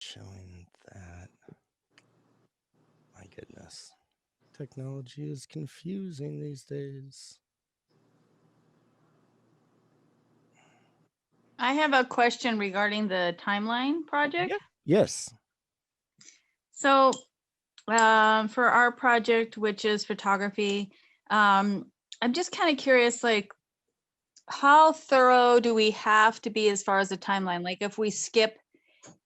Showing that. My goodness. Technology is confusing these days. I have a question regarding the timeline project. Yeah. Yes. So, for our project, which is photography, I'm just kind of curious, like, how thorough do we have to be as far as the timeline? Like, if we skip,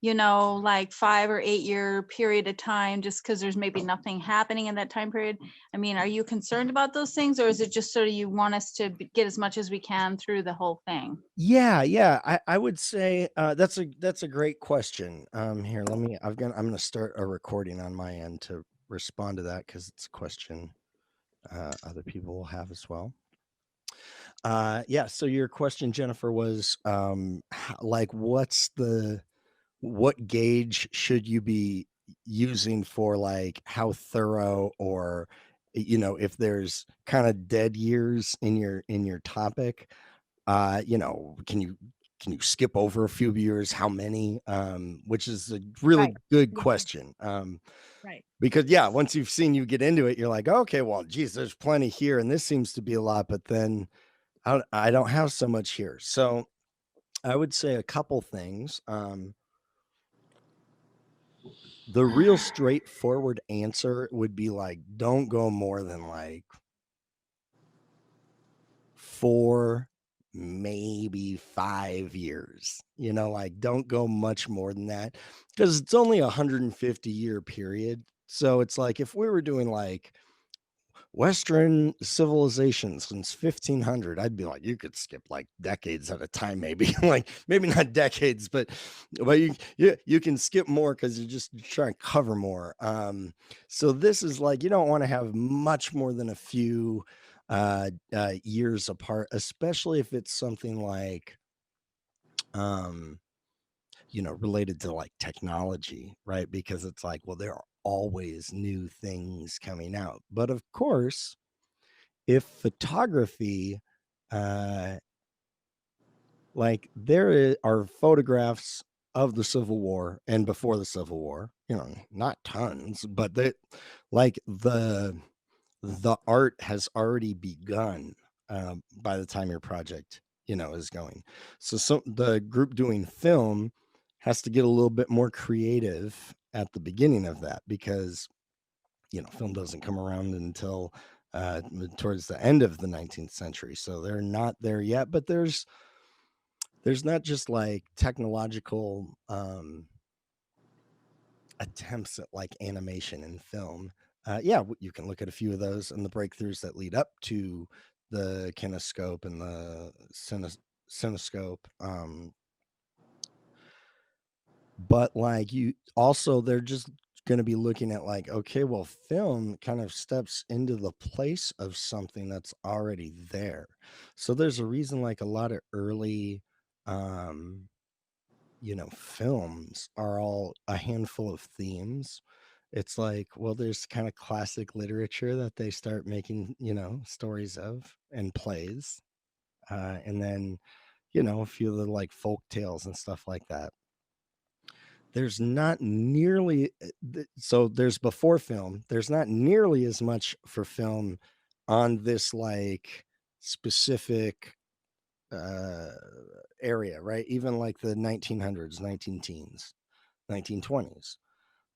like 5 or 8 year period of time, just because there's maybe nothing happening in that time period. I mean, are you concerned about those things, or is it just sort of you want us to get as much as we can through the whole thing? Yeah. I would say that's a great question. Here, I'm gonna start a recording on my end to respond to that because it's a question other people will have as well. Yeah. So your question, Jennifer, was like, what gauge should you be using for like how thorough, or if there's kind of dead years in your topic, can you skip over a few years, how many, which is a really Right. good Yeah. question, Right. because yeah, once you get into it, you're like, okay, well, geez, there's plenty here and this seems to be a lot, but then I don't have so much here. So I would say a couple things. The real straightforward answer would be like, don't go more than like 4, maybe 5 years. Like, don't go much more than that because it's only a 150-year period. So it's like if we were doing like Western civilization since 1500, I'd be like, you could skip like decades at a time, maybe. Like, maybe not decades, but you can skip more because you're just trying to cover more. So this is like, you don't want to have much more than a few years apart, especially if it's something like um related to like technology, right? Because it's like, well, there are always new things coming out, but of course, if photography, uh like are photographs of the Civil War and before the Civil War, not tons, but like the art has already begun by the time your project is going. So the group doing film has to get a little bit more creative at the beginning of that, because film doesn't come around until towards the end of the 19th century. So they're not there yet, but there's not just like technological attempts at like animation and film. Yeah, you can look at a few of those and the breakthroughs that lead up to the kinescope and the cinescope. But like, you also, they're just going to be looking at like, okay, well, film kind of steps into the place of something that's already there. So there's a reason like a lot of early um films are all a handful of themes. It's like, well, there's kind of classic literature that they start making, stories of and plays. And then, a few of the like folk tales and stuff like that. There's not nearly so there's before film, there's not nearly as much for film on this like specific uh area, right? Even like the 1900s, 19 teens, 1920s.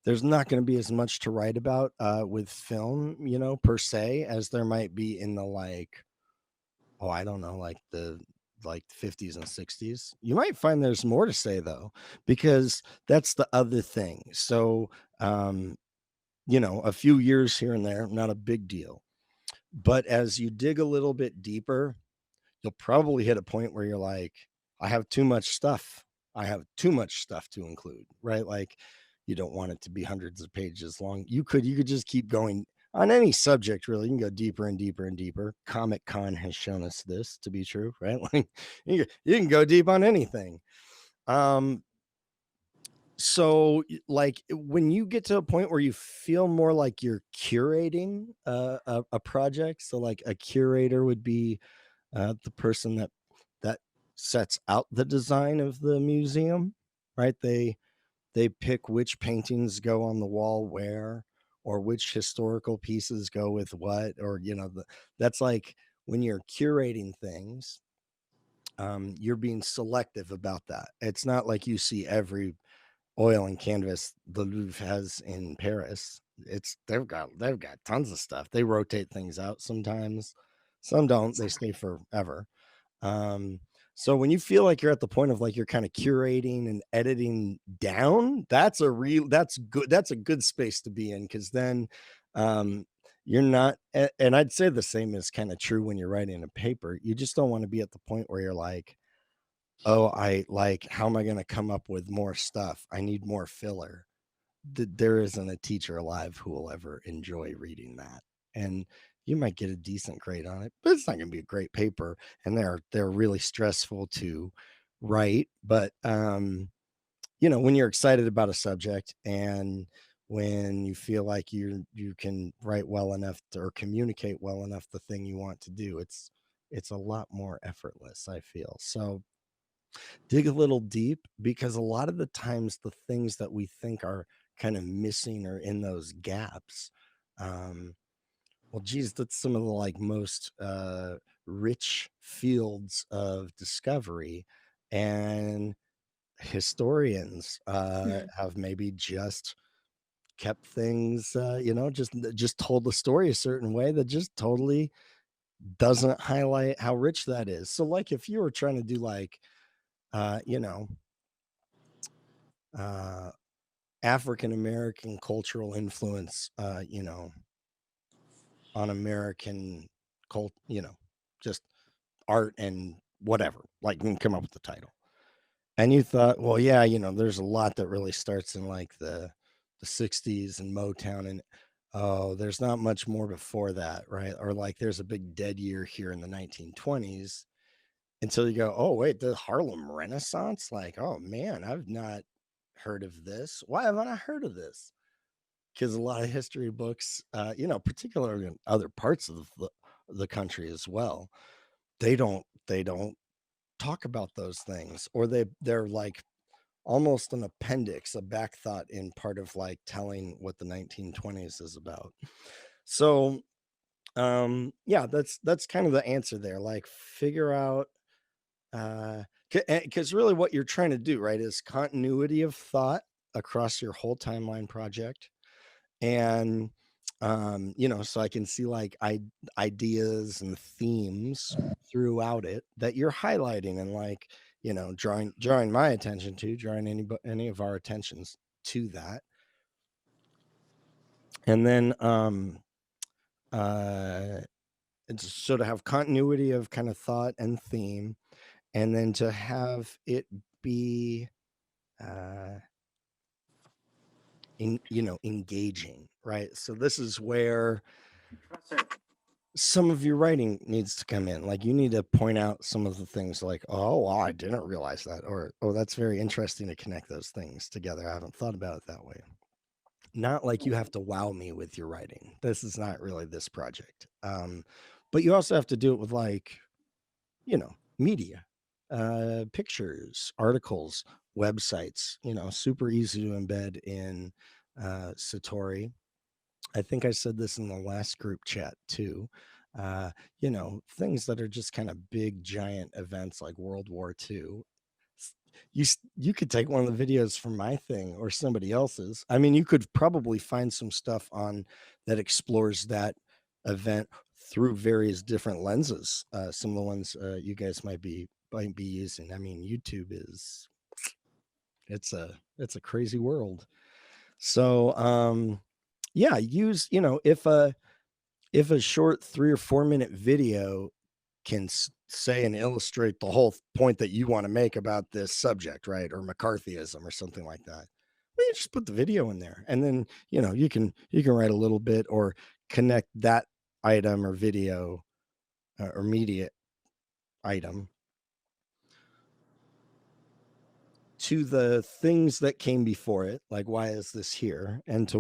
There's not going to be as much to write about with film, per se, as there might be in the like, oh, I don't know, like the like 50s and 60s. You might find there's more to say though, because that's the other thing. So, um, a few years here and there, not a big deal. But as you dig a little bit deeper, you'll probably hit a point where you're like, I have too much stuff. I have too much stuff to include, right? Like, you don't want it to be hundreds of pages long. You could just keep going on any subject, really. You can go deeper and deeper and deeper. Comic Con has shown us this to be true, right? Like, you can go deep on anything. Um, so like, when you get to a point where you feel more like you're curating a project, so like a curator would be the person that sets out the design of the museum, right? They they pick which paintings go on the wall where, or which historical pieces go with what, or that's like when you're curating things, you're being selective about that. It's not like you see every oil and canvas the Louvre has in Paris. It's they've got tons of stuff. They rotate things out sometimes. Some don't. They stay forever. Um, so when you feel like you're at the point of like you're kind of curating and editing down, that's good. That's a good space to be in, because then um you're not and I'd say the same is kind of true when you're writing a paper. You just don't want to be at the point where you're like, oh, I like, how am I going to come up with more stuff? I need more filler. There isn't a teacher alive who will ever enjoy reading that. And you might get a decent grade on it, but it's not going to be a great paper. And they're really stressful to write. But when you're excited about a subject, and when you feel like you can write well enough or communicate well enough the thing you want to do, it's a lot more effortless, I feel. So dig a little deep, because a lot of the times the things that we think are kind of missing or in those gaps, um well, geez, that's some of the like most rich fields of discovery. And historians Hmm. have maybe just kept things, just told the story a certain way that just totally doesn't highlight how rich that is. So like if you were trying to do like uh you know uh African American cultural influence, on American just art and whatever. Like, you can come up with the title. And you thought, well, yeah, there's a lot that really starts in like the 60s and Motown, and oh, there's not much more before that, right? Or like there's a big dead year here in the 1920s, until you go, oh wait, the Harlem Renaissance? Like, oh man, I've not heard of this. Why haven't I heard of this? Because a lot of history books, particularly in other parts of the country as well, they don't talk about those things, or they're like almost an appendix, a back thought in part of like telling what the 1920s is about. So yeah, that's kind of the answer there. Like, figure out because really what you're trying to do, right, is continuity of thought across your whole timeline project. And so I can see like ideas and themes throughout it that you're highlighting, and like, drawing my attention to, drawing any of our attentions to that. And then uh it's so to have continuity of kind of thought and theme, and then to have it be uh engaging, right? So this is where some of your writing needs to come in. Like, you need to point out some of the things like, oh, wow, I didn't realize that, or oh, that's very interesting to connect those things together. I haven't thought about it that way. Not like you have to wow me with your writing. This is not really this project. But you also have to do it with like, media, pictures, articles, websites, super easy to embed in Satori. I think I said this in the last group chat too. Things that are just kind of big, giant events like World War II. You could take one of the videos from my thing or somebody else's. I mean, you could probably find some stuff on that explores that event through various different lenses. Some of the ones you guys might be using. I mean, YouTube is it's a crazy world. So yeah, use, if a short 3 or 4 minute video can say and illustrate the whole point that you want to make about this subject, right, or McCarthyism or something like that, well, you just put the video in there, and then you can write a little bit, or connect that item or video or media item to the things that came before it, like why is this here, and to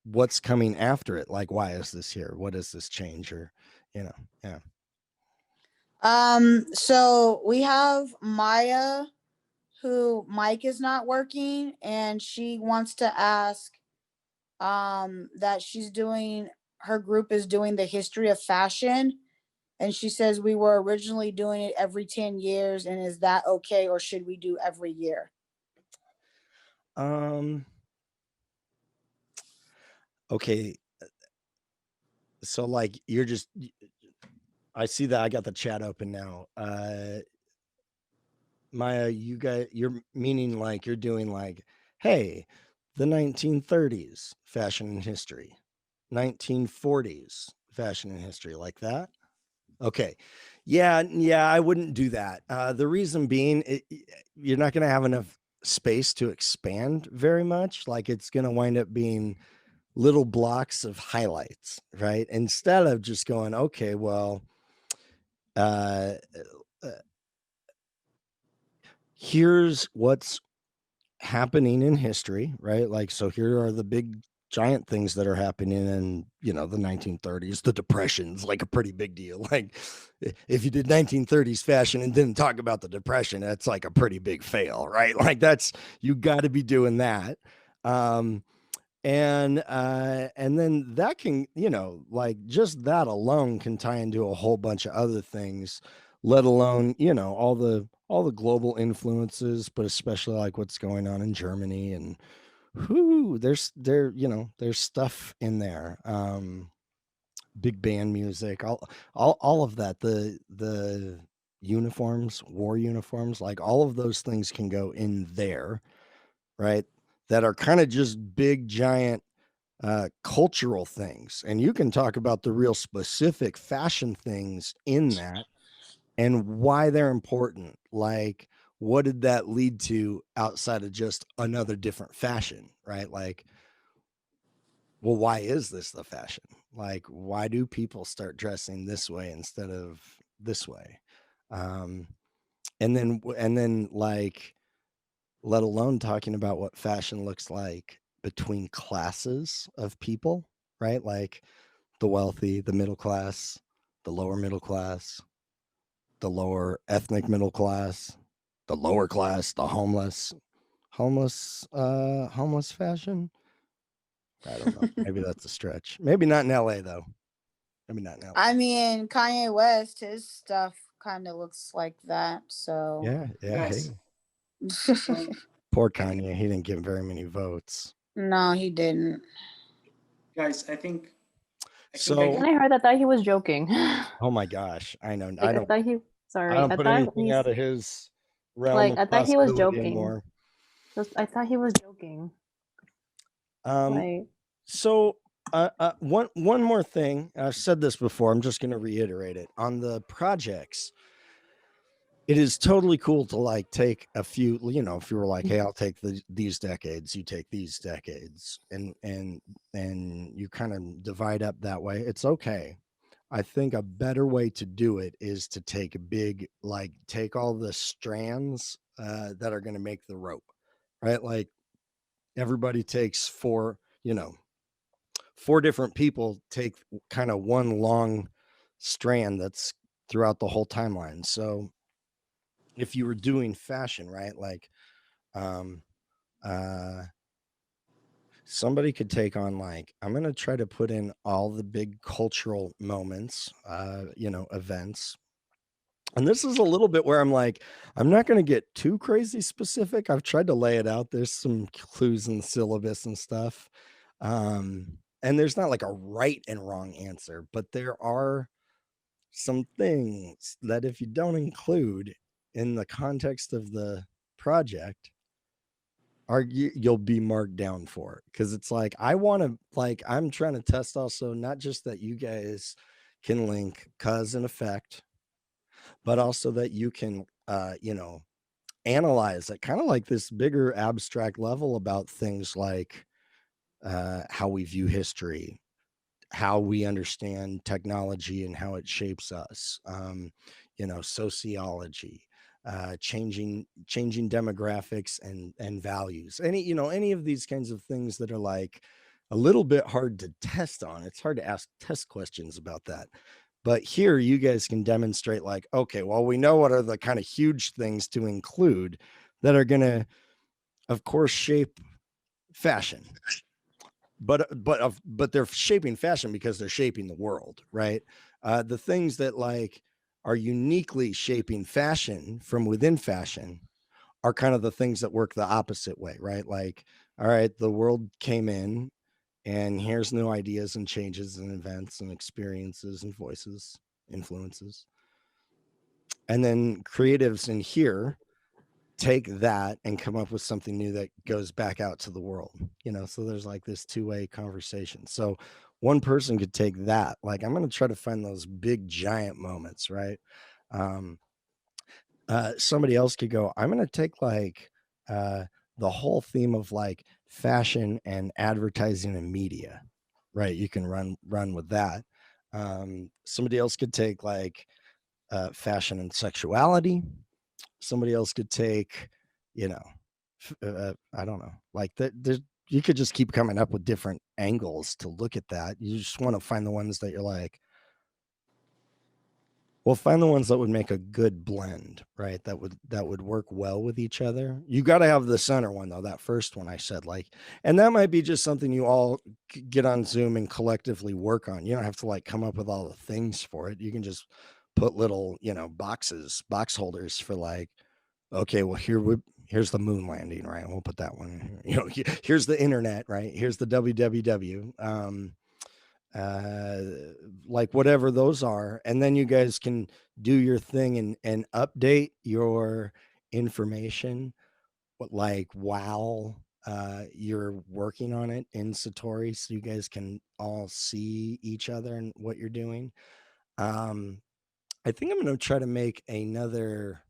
what's coming after it, like why is this here, what does this change, or yeah. So we have Maya who mic is not working, and she wants to ask that she's doing her group is doing the history of fashion, and she says we were originally doing it every 10 years, and is that okay, or should we do every year? Um, okay. So like you're just I see that I got the chat open now. Maya, you're meaning like you're doing like, hey, the 1930s fashion and history, 1940s fashion and history, like that. Okay. Yeah, yeah, I wouldn't do that. The reason being, you're not going to have enough space to expand very much. Like it's going to wind up being little blocks of highlights, right? Instead of just going, okay, well, uh, uh, here's what's happening in history, right? Like, so here are the big giant things that are happening in, the 1930s. The depression's like a pretty big deal. Like if you did 1930s fashion and didn't talk about the depression, that's like a pretty big fail, right? Like that's, you got to be doing that. Um, and then that can, like just that alone can tie into a whole bunch of other things, let alone, all the global influences, but especially like what's going on in Germany. And whoo, there's stuff in there. Big band music, all of that, the uniforms, war uniforms, like all of those things can go in there, right? That are kind of just big giant cultural things. And you can talk about the real specific fashion things in that and why they're important. Like, what did that lead to outside of just another different fashion, right? Like, well, why is this the fashion? Like, why do people start dressing this way instead of this way? Um, and then like, let alone talking about what fashion looks like between classes of people, right? Like the wealthy, the middle class, the lower middle class, the lower ethnic middle class, the lower class, the homeless fashion. I don't know. Maybe that's a stretch. Maybe not in LA though. Maybe not in LA. I mean, Kanye West, his stuff kind of looks like that. So, Yeah, yeah. Yes. Hey, poor Kanye. He didn't get very many votes. no, he didn't. Guys, I think So, When I heard that, I thought he was joking. oh my gosh, I know. Like, I thought he. Sorry, I don't I put thought anything he's out of his realm like. of I thought he was possibility joking. anymore. I thought he was joking. Like, So one more thing. I've said this before. I'm just going to reiterate it on the projects. It is totally cool to like take a few. If you were like, "Hey, I'll take these decades," you take these decades, and you kind of divide up that way. It's okay. I think a better way to do it is to take take all the strands that are going to make the rope, right? Like everybody takes four different people take kind of one long strand that's throughout the whole timeline. So if you were doing fashion, right, like um uh somebody could take on like, I'm going to try to put in all the big cultural moments, events. And this is a little bit where I'm like, I'm not going to get too crazy specific. I've tried to lay it out. There's some clues in the syllabus and stuff. And there's not like a right and wrong answer, but there are some things that if you don't include in the context of the project, you'll be marked down for it. Because it's like, I'm trying to test also not just that you guys can link cause and effect, but also that you can analyze at kind of like this bigger abstract level about things like how we view history, how we understand technology and how it shapes us, sociology, changing demographics and values, any of these kinds of things that are like a little bit hard to test on. It's hard to ask test questions about that. But here you guys can demonstrate like, okay, well, we know what are the kind of huge things to include, that are going to, of course, shape fashion. But they're shaping fashion because they're shaping the world, right? The things that like are uniquely shaping fashion from within fashion are kind of the things that work the opposite way, right? Like, all right, the world came in and here's new ideas and changes and events and experiences and voices, influences. And then creatives in here take that and come up with something new that goes back out to the world, so there's like this two-way conversation. So one person could take that, like, I'm going to try to find those big giant moments, right? um Somebody else could go, I'm going to take like the whole theme of like fashion and advertising and media, right? You can run with that. Somebody else could take like fashion and sexuality. Somebody else could take, I don't know, like that. You could just keep coming up with different angles to look at that. You just want to find the ones that you're like, well, find the ones that would make a good blend, right? That would work well with each other. You got to have the center one though. That first one I said, like, and that might be just something you all get on Zoom and collectively work on. You don't have to like come up with all the things for it. You can just put little, box holders for like, okay, well here's the moon landing, right? We'll put that one. Here's the internet, right? Here's the www. Like whatever those are, and then you guys can do your thing and update your information, like while you're working on it in Satori, so you guys can all see each other and what you're doing. I think I'm going to try to make another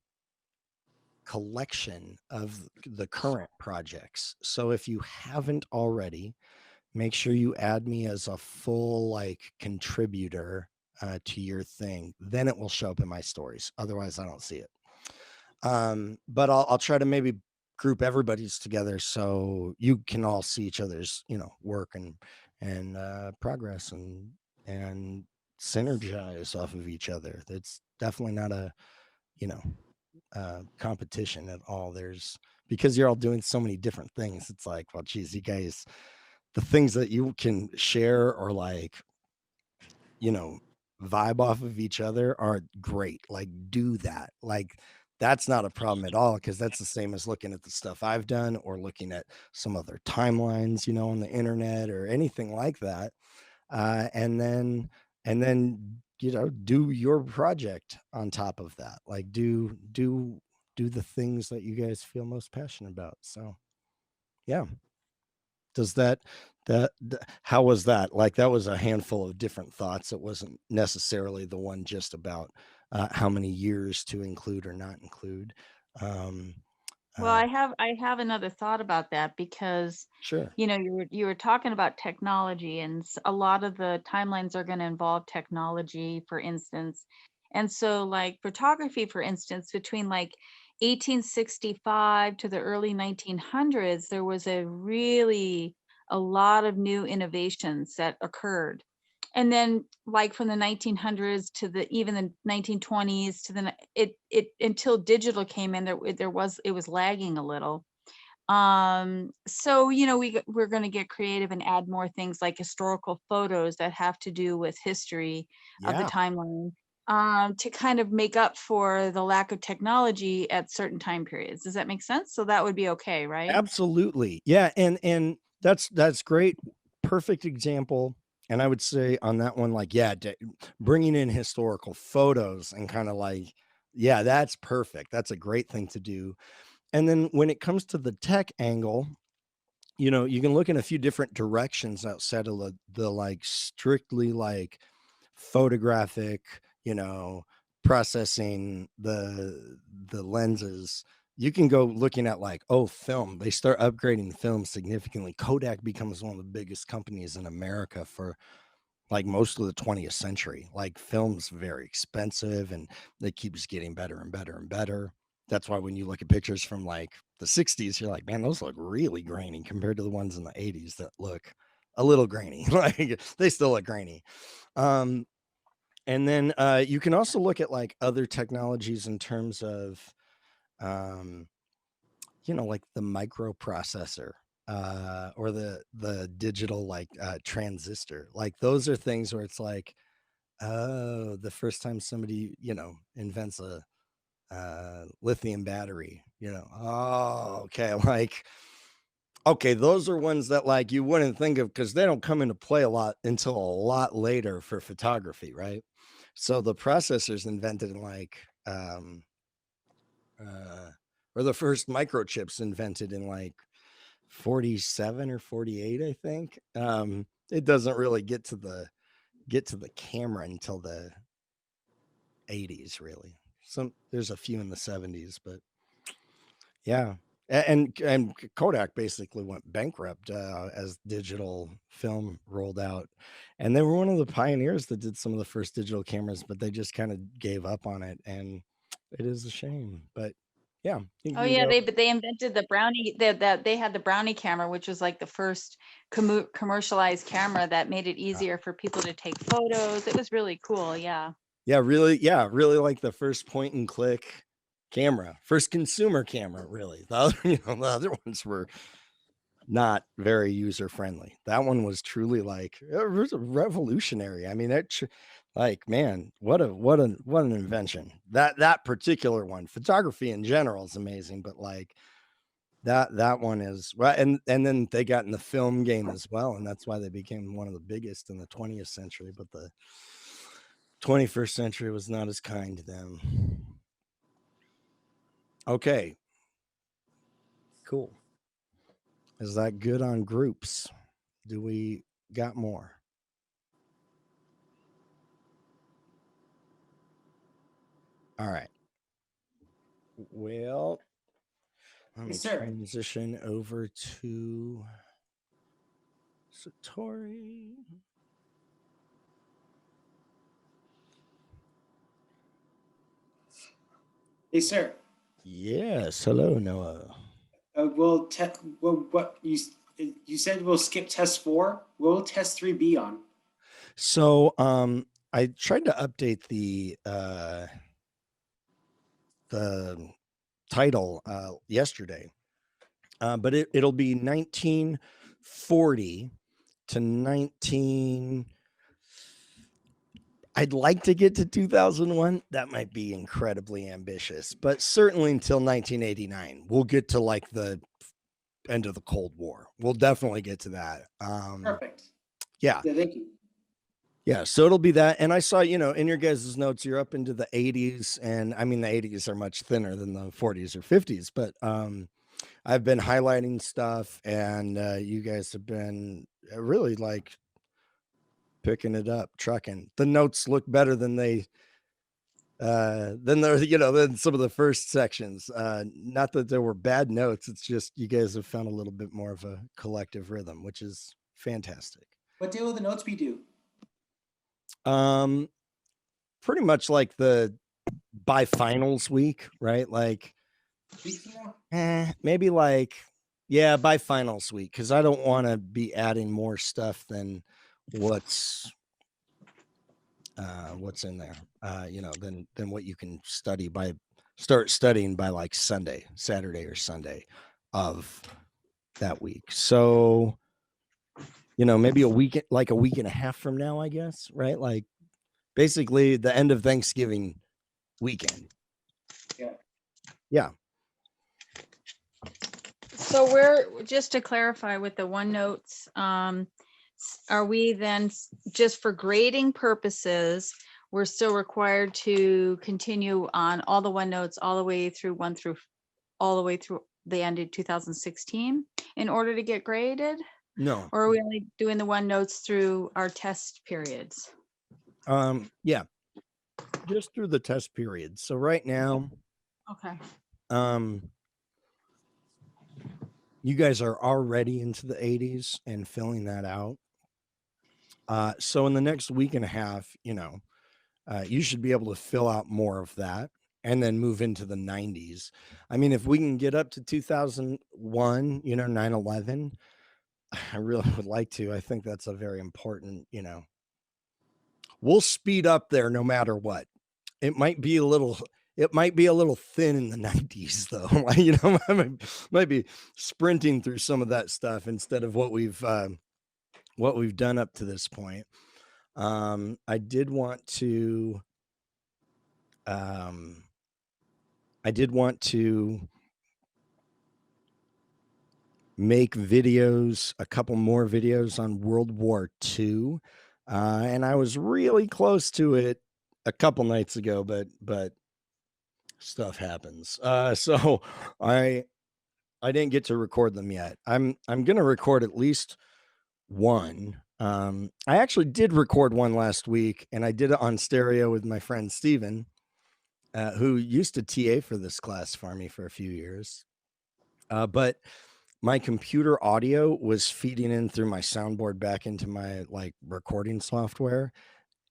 collection of the current projects. So if you haven't already, make sure you add me as a full like contributor to your thing. Then it will show up in my stories. Otherwise, I don't see it. But I'll try to maybe group everybody's together so you can all see each other's, work and progress and synergize off of each other. It's definitely not a, competition at all. Because you're all doing so many different things. It's like, well, geez, you guys, the things that you can share or like, vibe off of each other are great. Like, do that. Like, that's not a problem at all, because that's the same as looking at the stuff I've done or looking at some other timelines, on the internet or anything like that. And then do your project on top of that. Like, do the things that you guys feel most passionate about. So yeah. Does how was that? Like, that was a handful of different thoughts. It wasn't necessarily the one just about how many years to include or not include. Um, Well, uh, I have another thought about that because, sure. you were talking about technology, and a lot of the timelines are going to involve technology, for instance. And so, like photography, for instance, between like 1865 to the early 1900s, there was a lot of new innovations that occurred. And then like from the 1900s to even the 1920s to it until digital came in, it was lagging a little. So we're going to get creative and add more things like historical photos that have to do with history of the Yeah, timeline, to kind of make up for the lack of technology at certain time periods. Does that make sense? So that would be okay, right? absolutely. Yeah, and that's great. Perfect example. And I would say on that one, like, yeah, bringing in historical photos and kind of like, yeah, that's perfect. That's a great thing to do. And then when it comes to the tech angle, you can look in a few different directions outside of the like strictly like photographic, processing the lenses. You can go looking at like, oh, film. They start upgrading film significantly. Kodak becomes one of the biggest companies in America for like most of the 20th century. Like, film's very expensive and it keeps getting better and better and better. That's why when you look at pictures from like the 60s, you're like, man, those look really grainy compared to the ones in the 80s that look a little grainy. Like, they still look grainy. Um, and then you can also look at like other technologies in terms of um, you know, like the microprocessor or the digital like transistor. Like those are things where it's like, oh, the first time somebody, you know, invents a lithium battery, you know, oh, okay, like, okay, those are ones that like you wouldn't think of because they don't come into play a lot until a lot later for photography, right? So the processors invented in like uh or the first microchips invented in like 47 or 48, I think. It doesn't really get to the camera until the 80s, really. Some there's a few in the 70s, but yeah. And Kodak basically went bankrupt as digital film rolled out, and they were one of the pioneers that did some of the first digital cameras, but they just kind of gave up on it, and it is a shame. But yeah, you Oh can yeah, go. they invented the Brownie. That they had the Brownie camera, which was like the first commercialized camera that made it easier for people to take photos. It was really cool. Yeah. Yeah, really like the first point and click camera, first consumer camera, really. The other, you know, the other ones were not very user friendly. That one was truly like it was revolutionary. I mean, like man, what an invention. That particular one, photography in general is amazing, but like that one is well, and then they got in the film game as well, and that's why they became one of the biggest in the 20th century. But the 21st century was not as kind to them. Okay, cool. Is that good on groups? Do we got more? All right. Well, let me Yes, sir. transition over to Satori. Hey, sir. Yes. Hello, Noah. What you said we'll skip test 4. What will test 3 be on? So, I tried to update the title yesterday, but it'll be 1940 to 19. I'd like to get to 2001. That might be incredibly ambitious, but certainly until 1989. We'll get to like the end of the Cold War. We'll definitely get to that. Perfect. Yeah. Yeah, thank you. Yeah. So it'll be that. And I saw, you know, in your guys' notes, you're up into the 80s. And I mean, the 80s are much thinner than the 40s or 50s, but I've been highlighting stuff and you guys have been really like picking it up, trucking. The notes look better than they than the you know than some of the first sections. Not that there were bad notes, it's just you guys have found a little bit more of a collective rhythm, which is fantastic. What day will the notes be due? Pretty much like the by finals week, right? Like Week from now? maybe like yeah, by finals week, because I don't want to be adding more stuff than what's in there, you know, than what you can start studying by like Saturday or Sunday of that week. So, you know, maybe like a week and a half from now, I guess, right? Like basically the end of Thanksgiving weekend. Yeah. Yeah. So we're just to clarify with the OneNotes, are we then just for grading purposes, we're still required to continue on all the OneNotes all the way through all the way through the end of 2016 in order to get graded? No. Or are we only doing the OneNotes through our test periods? Yeah. Just through the test period. So right now, Okay. you guys are already into the 80s and filling that out. So in the next week and a half, you know, you should be able to fill out more of that and then move into the 90s. I mean, if we can get up to 2001, you know, 9/11, I really would like to. I think that's a very important, you know, we'll speed up there no matter what. It might be a little, it might be a little thin in the 90s though. Like, you know, I might be sprinting through some of that stuff instead of what we've done up to this point. I did want to make videos, a couple more videos on World War II. And I was really close to it a couple nights ago, but stuff happens. So I didn't get to record them yet. I'm gonna record at least one. I actually did record one last week, and I did it on stereo with my friend Steven, who used to TA for this class for me for a few years. But my computer audio was feeding in through my soundboard back into my like recording software,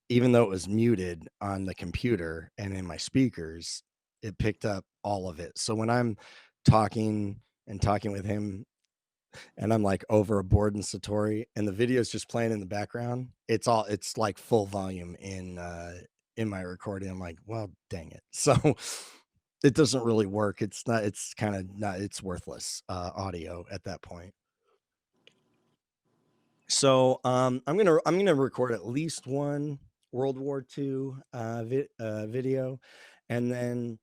even though it was muted on the computer and in my speakers, it picked up all of it. So when I'm talking with him and I'm like over a board in Satori and the video is just playing in the background, it's like full volume in my recording. I'm like, well, dang it. So it doesn't really work. It's worthless audio at that point. So I'm gonna record at least one World War II video, and then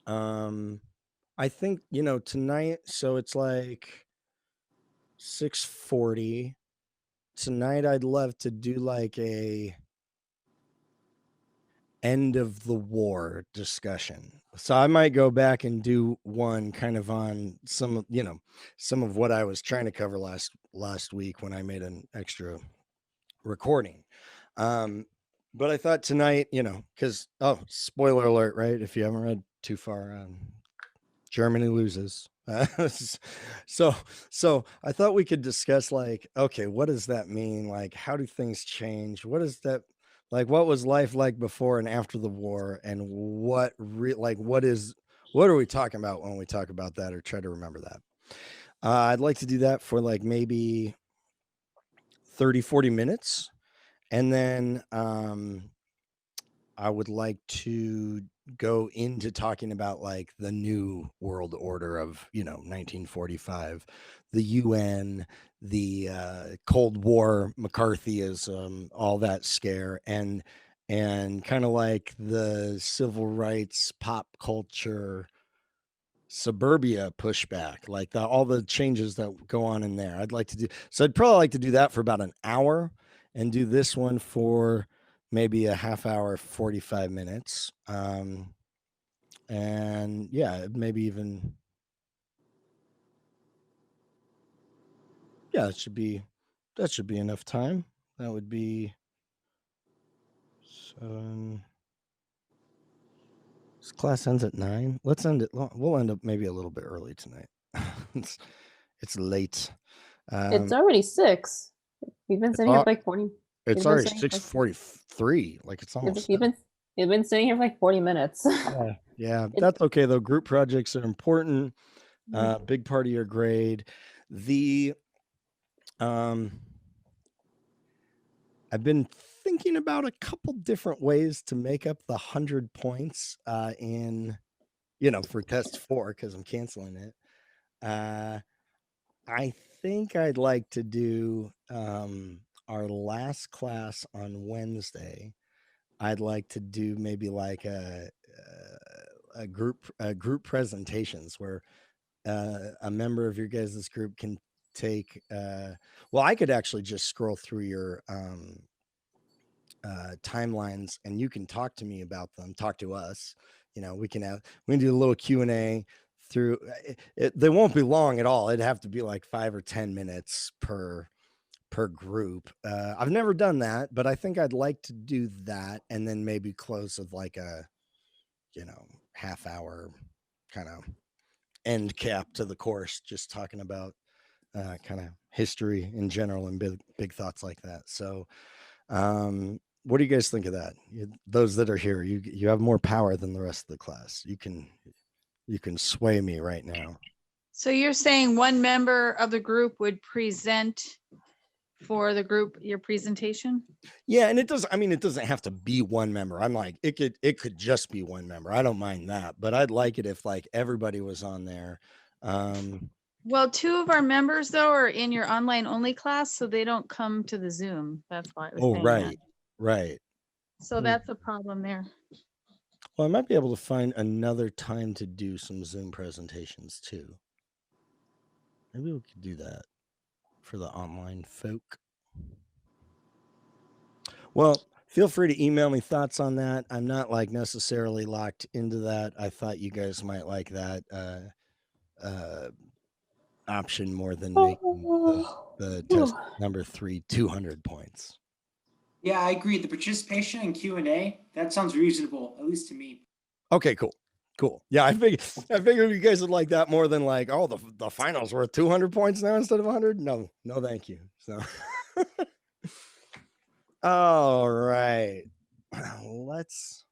I think, you know, tonight, so it's like 6:40 tonight. I'd love to do like a end of the war discussion. So I might go back and do one kind of on some of what I was trying to cover last week when I made an extra recording. But I thought tonight, you know, because spoiler alert, right? If you haven't read too far, Germany loses. So I thought we could discuss like, okay, what does that mean? Like, how do things change? What is that? Like, what was life like before and after the war? And what are we talking about when we talk about that or try to remember that? I'd like to do that for like maybe 30-40 minutes. And then I would like to go into talking about like the new world order of, you know, 1945, the UN, the Cold War, McCarthyism, all that scare, and kind of like the civil rights, pop culture, suburbia pushback, like all the changes that go on in there. I'd probably like to do that for about an hour and do this one for maybe a half hour, 45 minutes. And yeah, maybe even, yeah, that should be enough time. That would be 7. This class ends at 9. Let's end it. We'll end up maybe a little bit early tonight. It's late. It's already 6. We've been sitting here for like 40. It's already 6:43. Like it's almost. You've been sitting here for like 40 minutes. Yeah, that's okay though. Group projects are important. Big part of your grade. I've been thinking about a couple different ways to make up the 100 points in, you know, for test 4 because I'm canceling it. I think I'd like to do our last class on Wednesday. I'd like to do maybe like a group presentations where a member of your guys' group can take well, I could actually just scroll through your timelines and you can talk to me about them, talk to us, you know, we can do a little Q&A through it. They won't be long at all. It'd have to be like 5 or 10 minutes per group. I've never done that, but I think I'd like to do that and then maybe close with like a, you know, half hour kind of end cap to the course, just talking about kind of history in general and big thoughts like that. So what do you guys think of that? Those that are here, you have more power than the rest of the class. You can sway me right now. So you're saying one member of the group would present for the group, your presentation? Yeah, and it doesn't, I mean, it doesn't have to be one member. I'm like, it could just be one member. I don't mind that, but I'd like it if like everybody was on there. Well, 2 of our members though are in your online only class, so they don't come to the Zoom. That's why I was Oh, saying that. right. Right. So that's a problem there. Well, I might be able to find another time to do some Zoom presentations too. Maybe we could do that for the online folk. Well, feel free to email me thoughts on that. I'm not like necessarily locked into that. I thought you guys might like that option more than making the test number 3 200 points. Yeah, I agree. The participation and Q&A, that sounds reasonable, at least to me. Okay, cool. Yeah, I figured you guys would like that more than like, oh, the finals worth 200 points now instead of 100. No, thank you. So, all right, let's